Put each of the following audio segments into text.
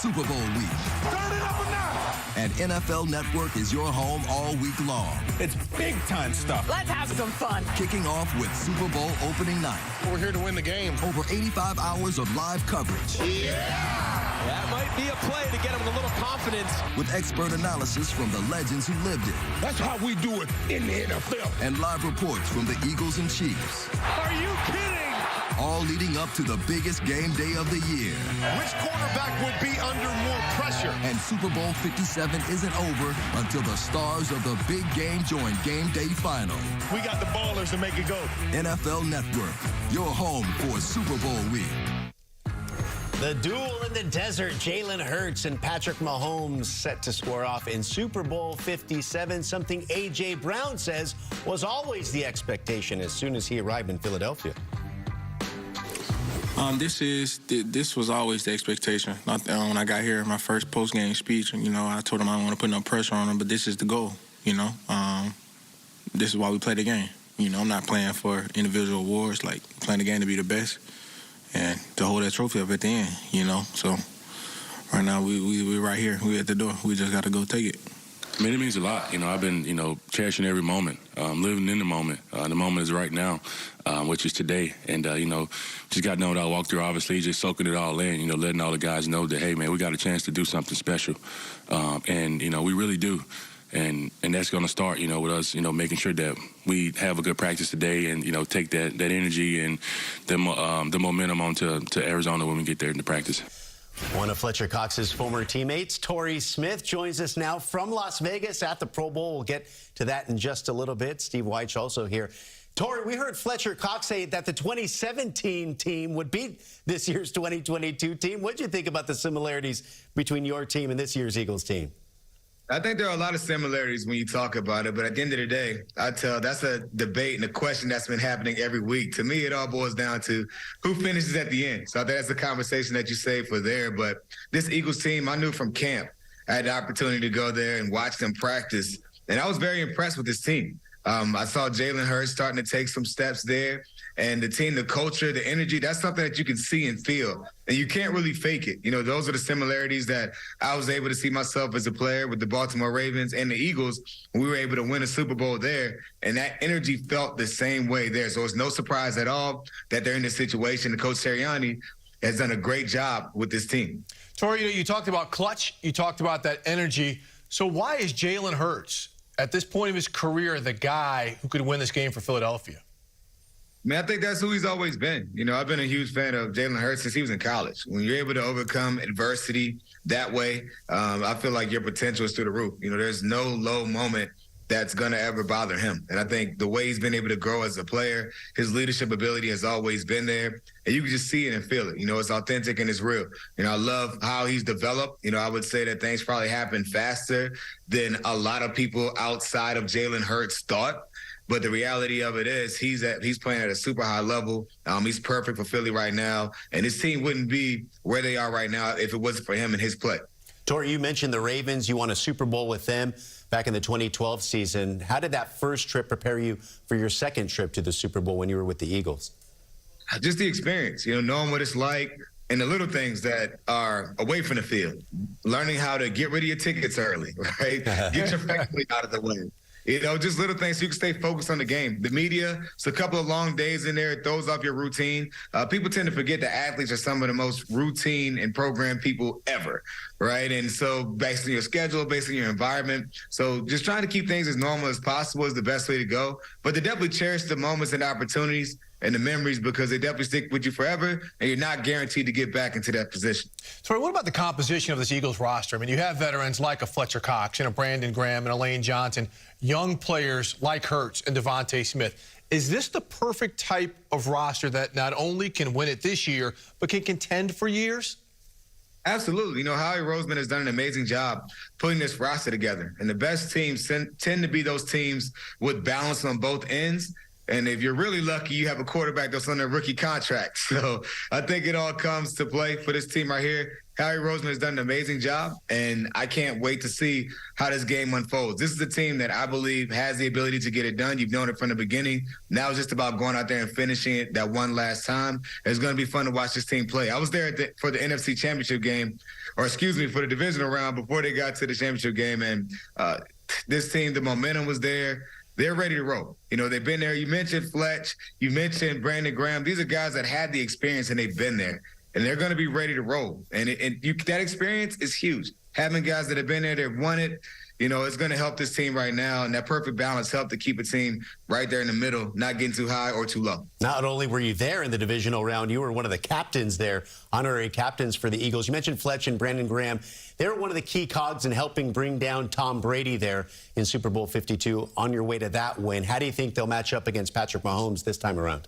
Super Bowl week. Turn it up a notch. And NFL Network is your home all week long. It's big-time stuff. Let's have some fun. Kicking off with Super Bowl opening night. We're here to win the game. Over 85 hours of live coverage. Yeah! That might be a play to get him a little confidence. With expert analysis from the legends who lived it. That's how we do it in the NFL. And live reports from the Eagles and Chiefs. Are you kidding? All leading up to the biggest game day of the year. Which quarterback will be under more pressure? And Super Bowl 57 isn't over until the stars of the big game join Game Day Final. We got the ballers to make it go. NFL Network, your home for Super Bowl week. The duel in the desert, Jalen Hurts and Patrick Mahomes set to square off in Super Bowl 57, something A.J. Brown says was always the expectation as soon as he arrived in Philadelphia. This was always the expectation. When I got here, my first post-game speech, and I told him I don't want to put no pressure on him, but this is the goal. This is why we play the game. I'm not playing for individual awards, like playing the game to be the best and to hold that trophy up at the end. So right now we're right here. We're at the door. We just got to go take it. I mean, it means a lot. I've been, cherishing every moment, living in the moment. The moment is right now, which is today. And, just got to know what I walked through, obviously, just soaking it all in, letting all the guys know that, hey, man, we got a chance to do something special. And, we really do. And that's going to start, with us, making sure that we have a good practice today and, take that energy and the momentum on to Arizona when we get there into practice. One of Fletcher Cox's former teammates, Torrey Smith, joins us now from Las Vegas at the Pro Bowl. We'll get to that in just a little bit. Steve White's also here. Torrey, we heard Fletcher Cox say that the 2017 team would beat this year's 2022 team. What do you think about the similarities between your team and this year's Eagles team? I think there are a lot of similarities when you talk about it, but at the end of the day, that's a debate and a question that's been happening every week. To me, it all boils down to who finishes at the end. So I think that's a conversation that you save for there. But this Eagles team, I knew from camp. I had the opportunity to go there and watch them practice, and I was very impressed with this team. I saw Jalen Hurts starting to take some steps there. And the team, the culture, the energy, that's something that you can see and feel. And you can't really fake it. Those are the similarities that I was able to see myself as a player with the Baltimore Ravens and the Eagles. We were able to win a Super Bowl there. And that energy felt the same way there. So it's no surprise at all that they're in this situation. And Coach Sirianni has done a great job with this team. Torrey, you talked about clutch. You talked about that energy. So why is Jalen Hurts, at this point of his career, the guy who could win this game for Philadelphia? Man, I think that's who he's always been. I've been a huge fan of Jalen Hurts since he was in college. When you're able to overcome adversity that way, I feel like your potential is through the roof. There's no low moment that's going to ever bother him. And I think the way he's been able to grow as a player, his leadership ability has always been there. And you can just see it and feel it. It's authentic and it's real. I love how he's developed. I would say that things probably happen faster than a lot of people outside of Jalen Hurts thought. But the reality of it is he's playing at a super high level. He's perfect for Philly right now. And his team wouldn't be where they are right now if it wasn't for him and his play. Torrey, you mentioned the Ravens. You won a Super Bowl with them back in the 2012 season. How did that first trip prepare you for your second trip to the Super Bowl when you were with the Eagles? Just the experience, knowing what it's like and the little things that are away from the field. Learning how to get rid of your tickets early, right? Get your family out of the way. Just little things so you can stay focused on the game. The media, it's a couple of long days in there. It throws off your routine. People tend to forget that athletes are some of the most routine and programmed people ever, right? And so based on your schedule, based on your environment. So just trying to keep things as normal as possible is the best way to go. But to definitely cherish the moments and opportunities and the memories because they definitely stick with you forever, and you're not guaranteed to get back into that position. Torrey, what about the composition of this Eagles roster? I mean, you have veterans like a Fletcher Cox and a Brandon Graham and a Lane Johnson, young players like Hurts and Devontae Smith. Is this the perfect type of roster that not only can win it this year, but can contend for years? Absolutely. Howie Roseman has done an amazing job putting this roster together. And the best teams tend to be those teams with balance on both ends. And if you're really lucky, you have a quarterback that's on a rookie contract. So I think it all comes to play for this team right here. Harry Roseman has done an amazing job, and I can't wait to see how this game unfolds. This is a team that I believe has the ability to get it done. You've known it from the beginning. Now it's just about going out there and finishing it that one last time. It's going to be fun to watch this team play. I was there for the NFC Championship game, or excuse me, for the divisional round before they got to the championship game, and this team, the momentum was there. They're ready to roll. You know, they've been there. You mentioned Fletch. You mentioned Brandon Graham. These are guys that had the experience, and they've been there. And they're going to be ready to roll. And that experience is huge. Having guys that have been there, they've won it, you know, it's going to help this team right now. And that perfect balance helped to keep a team right there in the middle, not getting too high or too low. Not only were you there in the divisional round, you were one of the captains there, honorary captains for the Eagles. You mentioned Fletch and Brandon Graham. They were one of the key cogs in helping bring down Tom Brady there in Super Bowl 52 on your way to that win. How do you think they'll match up against Patrick Mahomes this time around?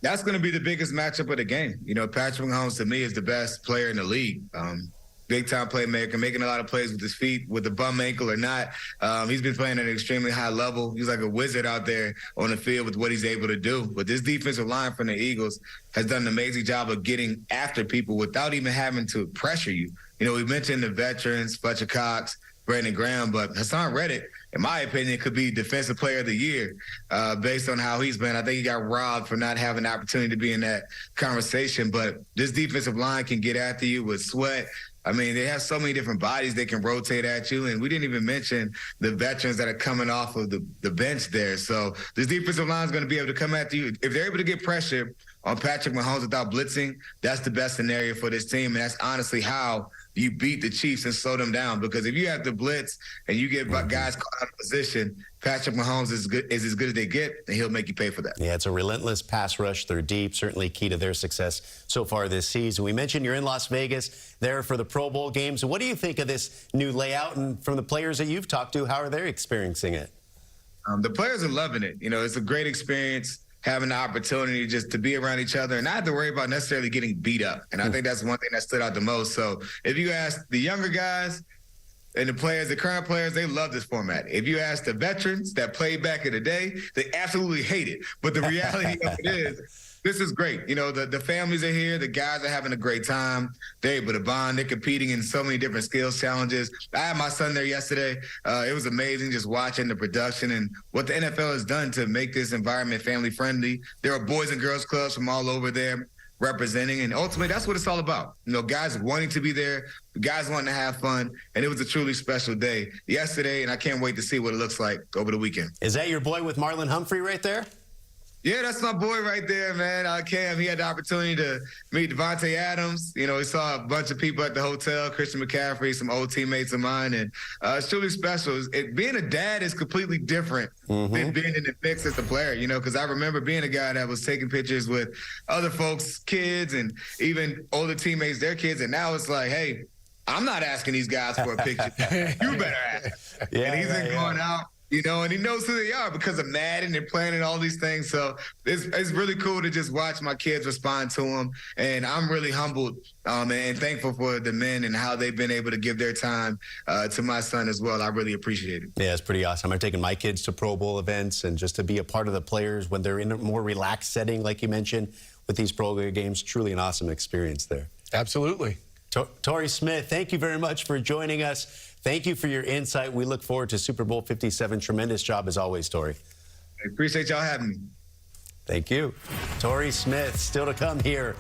That's going to be the biggest matchup of the game. You know, Patrick Mahomes, to me, is the best player in the league. Big-time playmaker, making a lot of plays with his feet, with the bum ankle or not. He's been playing at an extremely high level. He's like a wizard out there on the field with what he's able to do. But this defensive line from the Eagles has done an amazing job of getting after people without even having to pressure you. You know, we mentioned the veterans, Fletcher Cox, Brandon Graham, but Hassan Reddick, in my opinion, could be Defensive Player of the Year based on how he's been. I think he got robbed for not having the opportunity to be in that conversation. But this defensive line can get after you with Sweat. I mean, they have so many different bodies they can rotate at you. And we didn't even mention the veterans that are coming off of the bench there. So this defensive line is going to be able to come after you. If they're able to get pressure on Patrick Mahomes without blitzing, that's the best scenario for this team. And that's honestly how you beat the Chiefs and slow them down. Because if you have to blitz and you get guys caught out of position, Patrick Mahomes is as good as they get, and he'll make you pay for that. Yeah, it's a relentless pass rush. They're deep, certainly key to their success so far this season. We mentioned you're in Las Vegas there for the Pro Bowl games. What do you think of this new layout? And from the players that you've talked to, how are they experiencing it? The players are loving it. You know, it's a great experience, having the opportunity just to be around each other and not have to worry about necessarily getting beat up. And I think that's one thing that stood out the most. So if you ask the younger guys and the players, the current players, they love this format. If you ask the veterans that played back in the day, they absolutely hate it. But the reality of it is, this is great. You know, the families are here. The guys are having a great time. They're able to bond. They're competing in so many different skills challenges. I had my son there yesterday. It was amazing just watching the production and what the NFL has done to make this environment family friendly. There are boys and girls clubs from all over there representing, and ultimately that's what it's all about. You know, guys wanting to be there, guys wanting to have fun, and it was a truly special day yesterday, and I can't wait to see what it looks like over the weekend. Is that your boy with Marlon Humphrey right there? Yeah, that's my boy right there, man. Cam, he had the opportunity to meet Devontae Adams. You know, he saw a bunch of people at the hotel, Christian McCaffrey, some old teammates of mine, and it's truly special. Being a dad is completely different than being in the mix as a player, you know, because I remember being a guy that was taking pictures with other folks' kids and even older teammates, their kids, and now it's like, hey, I'm not asking these guys for a picture. You better ask. Yeah, and he's been going out. You know, and he knows who they are because of Madden. They're planning all these things. So it's really cool to just watch my kids respond to him. And I'm really humbled and thankful for the men and how they've been able to give their time to my son as well. I really appreciate it. Yeah, it's pretty awesome. I'm taking my kids to Pro Bowl events and just to be a part of the players when they're in a more relaxed setting, like you mentioned, with these Pro Bowl games. Truly an awesome experience there. Absolutely. Torrey Smith, thank you very much for joining us. Thank you for your insight. We look forward to Super Bowl 57. Tremendous job as always, Torrey. I appreciate y'all having me. Thank you. Torrey Smith still to come here.